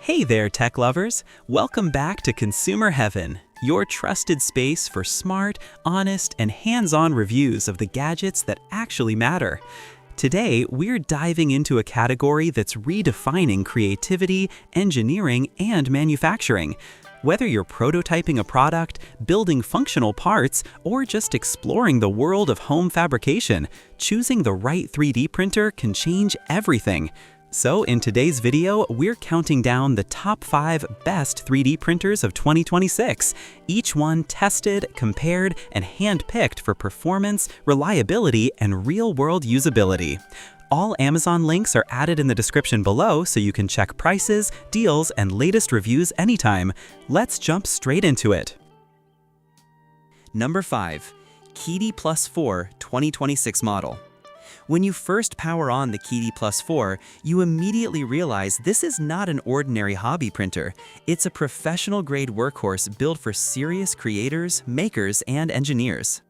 Hey there, tech lovers! Welcome back to Consumer Heaven, your trusted space for smart, honest, and hands-on reviews of the gadgets that actually matter. Today, we're diving into a category that's redefining creativity, engineering, and manufacturing. Whether you're prototyping a product, building functional parts, or just exploring the world of home fabrication, choosing the right 3D printer can change everything. So in today's video, we're counting down the top 5 best 3D printers of 2026, each one tested, compared, and hand-picked for performance, reliability, and real-world usability. All Amazon links are added in the description below so you can check prices, deals, and latest reviews anytime. Let's jump straight into it. Number 5. QIDI Plus4 2026 model. When you first power on the QIDI Plus4, you immediately realize this is not an ordinary hobby printer. It's a professional-grade workhorse built for serious creators, makers, and engineers.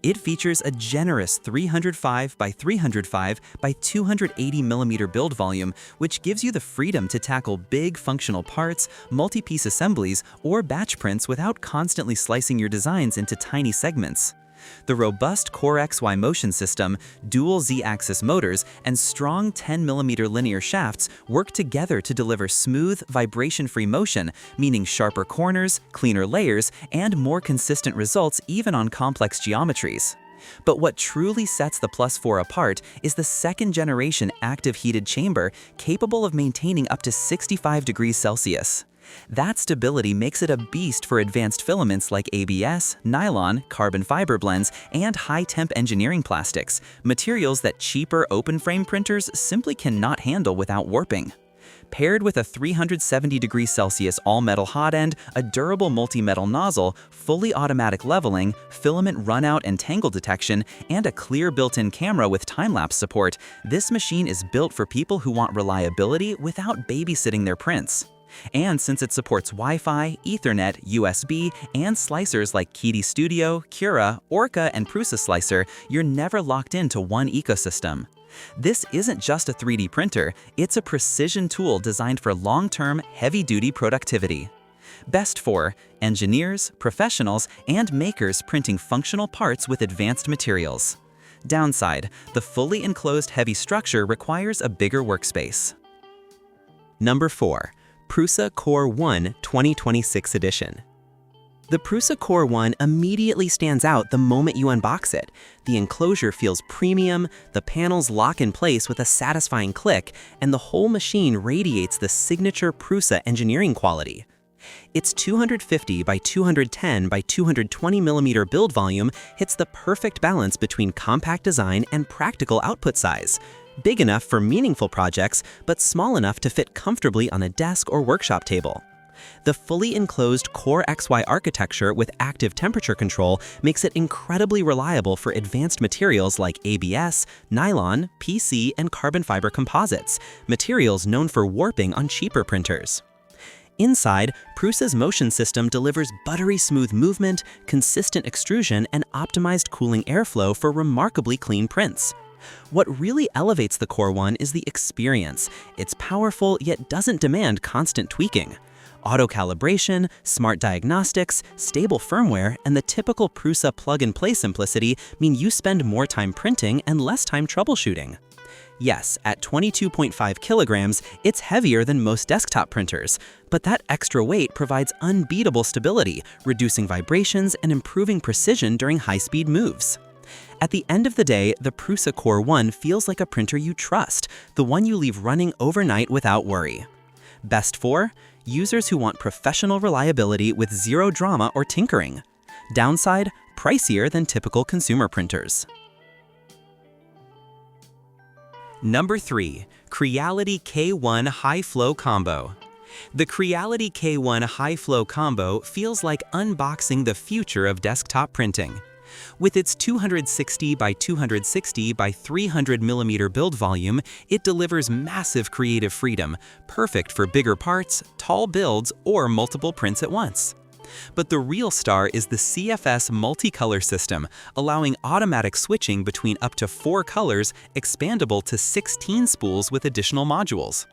It features a generous 305 by 305 by 280 mm build volume, which gives you the freedom to tackle big functional parts, multi-piece assemblies, or batch prints without constantly slicing your designs into tiny segments. The robust Core XY motion system, dual Z-axis motors, and strong 10 mm linear shafts work together to deliver smooth, vibration-free motion, meaning sharper corners, cleaner layers, and more consistent results even on complex geometries. But what truly sets the Plus4 apart is the second-generation active heated chamber capable of maintaining up to 65 degrees Celsius. That stability makes it a beast for advanced filaments like ABS, nylon, carbon fiber blends, and high-temp engineering plastics, materials that cheaper open-frame printers simply cannot handle without warping. Paired with a 370 degrees Celsius all-metal hot end, a durable multi-metal nozzle, fully automatic leveling, filament runout and tangle detection, and a clear built-in camera with time-lapse support, this machine is built for people who want reliability without babysitting their prints. And since it supports Wi-Fi, Ethernet, USB, and slicers like QIDI Studio, Cura, Orca, and Prusa Slicer, you're never locked into one ecosystem. This isn't just a 3D printer, it's a precision tool designed for long-term, heavy-duty productivity. Best for engineers, professionals, and makers printing functional parts with advanced materials. Downside: the fully enclosed heavy structure requires a bigger workspace. Number 4. Prusa Core 1 2026 edition. The Prusa Core 1 immediately stands out the moment you unbox it. The enclosure feels premium, the panels lock in place with a satisfying click, and the whole machine radiates the signature Prusa engineering quality. Its 250 by 210 by 220 mm build volume hits the perfect balance between compact design and practical output size. Big enough for meaningful projects, but small enough to fit comfortably on a desk or workshop table. The fully enclosed Core XY architecture with active temperature control makes it incredibly reliable for advanced materials like ABS, nylon, PC, and carbon fiber composites, materials known for warping on cheaper printers. Inside, Prusa's motion system delivers buttery smooth movement, consistent extrusion, and optimized cooling airflow for remarkably clean prints. What really elevates the Core 1 is the experience. It's powerful yet doesn't demand constant tweaking. Auto-calibration, smart diagnostics, stable firmware, and the typical Prusa plug-and-play simplicity mean you spend more time printing and less time troubleshooting. Yes, at 22.5 kilograms, it's heavier than most desktop printers, but that extra weight provides unbeatable stability, reducing vibrations and improving precision during high-speed moves. At the end of the day, the Prusa Core 1 feels like a printer you trust, the one you leave running overnight without worry. Best for users who want professional reliability with zero drama or tinkering. Downside: pricier than typical consumer printers. Number 3. Creality K1 High Flow Combo. The Creality K1 High Flow Combo feels like unboxing the future of desktop printing. With its 260 by 260 by 300 mm build volume, it delivers massive creative freedom, perfect for bigger parts, tall builds, or multiple prints at once. But the real star is the CFS multicolor system, allowing automatic switching between up to 4 colors, expandable to 16 spools with additional modules.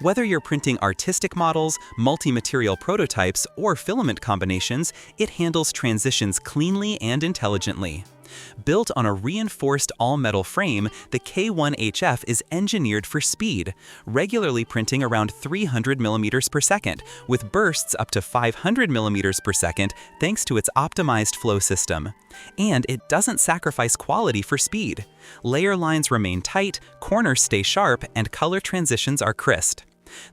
Whether you're printing artistic models, multi-material prototypes, or filament combinations, it handles transitions cleanly and intelligently. Built on a reinforced all-metal frame, the K1HF is engineered for speed, regularly printing around 300 mm per second, with bursts up to 500 mm per second thanks to its optimized flow system. And it doesn't sacrifice quality for speed. Layer lines remain tight, corners stay sharp, and color transitions are crisp.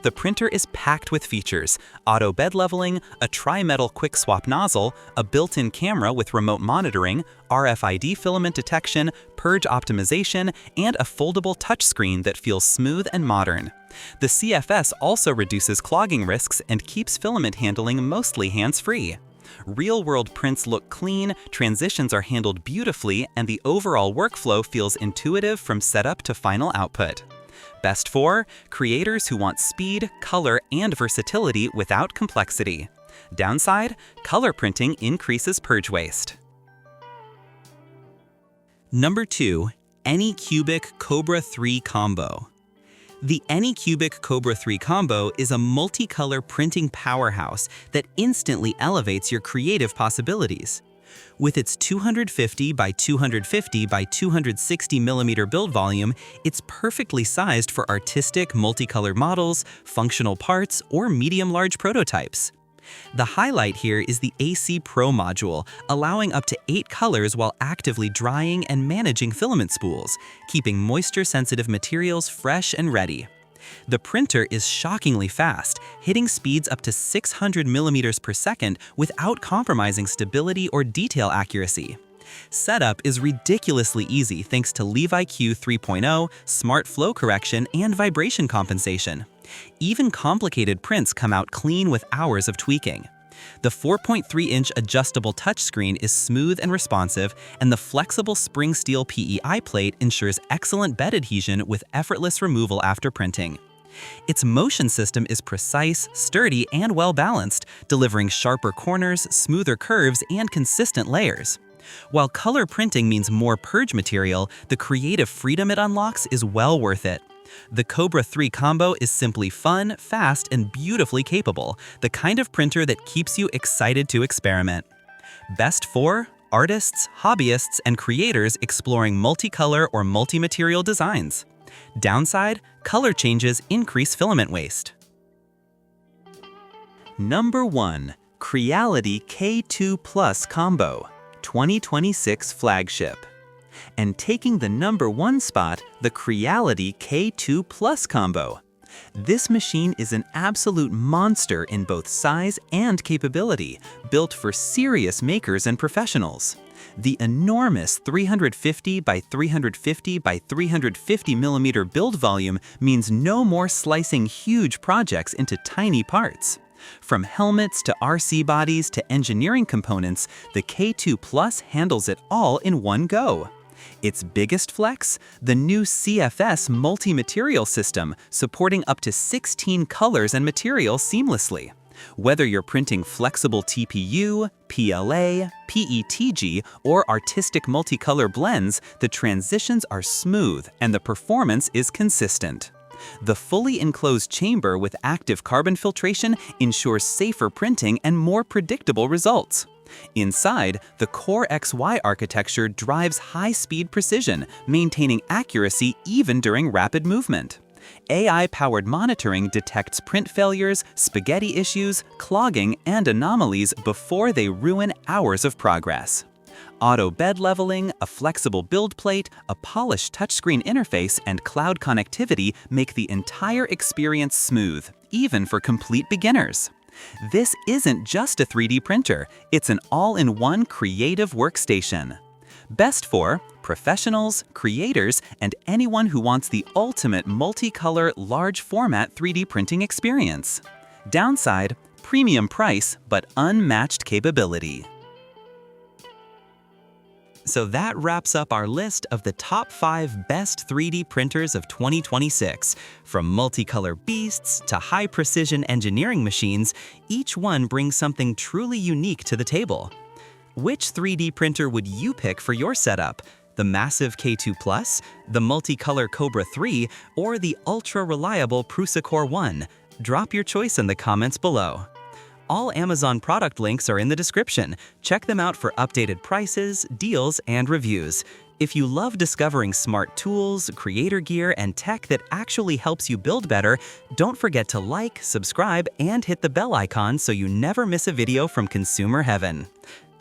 The printer is packed with features: auto bed leveling, a tri-metal quick swap nozzle, a built-in camera with remote monitoring, RFID filament detection, purge optimization, and a foldable touchscreen that feels smooth and modern. The CFS also reduces clogging risks and keeps filament handling mostly hands-free. Real-world prints look clean, transitions are handled beautifully, and the overall workflow feels intuitive from setup to final output. Best for creators who want speed, color, and versatility without complexity. Downside, color printing increases purge waste. Number 2. Anycubic Kobra 3 Combo. The Anycubic Kobra 3 Combo is a multicolor printing powerhouse that instantly elevates your creative possibilities. With its 250 by 250 by 260 mm build volume, it's perfectly sized for artistic multicolor models, functional parts, or medium-large prototypes. The highlight here is the AC Pro module, allowing up to 8 colors while actively drying and managing filament spools, keeping moisture-sensitive materials fresh and ready. The printer is shockingly fast, hitting speeds up to 600 mm per second without compromising stability or detail accuracy. Setup is ridiculously easy thanks to LeviQ 3.0, smart flow correction, and vibration compensation. Even complicated prints come out clean with hours of tweaking. The 4.3-inch adjustable touchscreen is smooth and responsive, and the flexible spring steel PEI plate ensures excellent bed adhesion with effortless removal after printing. Its motion system is precise, sturdy, and well-balanced, delivering sharper corners, smoother curves, and consistent layers. While color printing means more purge material, the creative freedom it unlocks is well worth it. The Kobra 3 Combo is simply fun, fast, and beautifully capable, the kind of printer that keeps you excited to experiment. Best for artists, hobbyists, and creators exploring multicolor or multi-material designs. Downside, color changes increase filament waste. Number 1. Creality K2 Plus Combo, 2026 flagship. And taking the number 1 spot, the Creality K2 Plus Combo. This machine is an absolute monster in both size and capability, built for serious makers and professionals. The enormous 350 by 350 by 350 mm build volume means no more slicing huge projects into tiny parts. From helmets to RC bodies to engineering components, the K2 Plus handles it all in one go. Its biggest flex? The new CFS multi-material system, supporting up to 16 colors and materials seamlessly. Whether you're printing flexible TPU, PLA, PETG, or artistic multicolor blends, the transitions are smooth and the performance is consistent. The fully enclosed chamber with active carbon filtration ensures safer printing and more predictable results. Inside, the Core XY architecture drives high-speed precision, maintaining accuracy even during rapid movement. AI-powered monitoring detects print failures, spaghetti issues, clogging, and anomalies before they ruin hours of progress. Auto bed leveling, a flexible build plate, a polished touchscreen interface, and cloud connectivity make the entire experience smooth, even for complete beginners. This isn't just a 3D printer, it's an all-in-one creative workstation. Best for professionals, creators, and anyone who wants the ultimate multicolor, large-format 3D printing experience. Downside, premium price, but unmatched capability. So that wraps up our list of the top 5 best 3D printers of 2026. From multicolor beasts to high-precision engineering machines, each one brings something truly unique to the table. Which 3D printer would you pick for your setup? the massive K2 Plus, the multicolor Kobra 3, or the ultra-reliable Prusa Core 1? Drop your choice in the comments below. All Amazon product links are in the description. Check them out for updated prices, deals, and reviews. If you love discovering smart tools, creator gear, and tech that actually helps you build better, don't forget to like, subscribe, and hit the bell icon so you never miss a video from Consumer Heaven.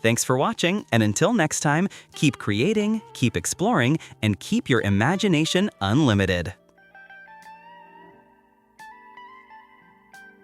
Thanks for watching, and until next time, keep creating, keep exploring, and keep your imagination unlimited.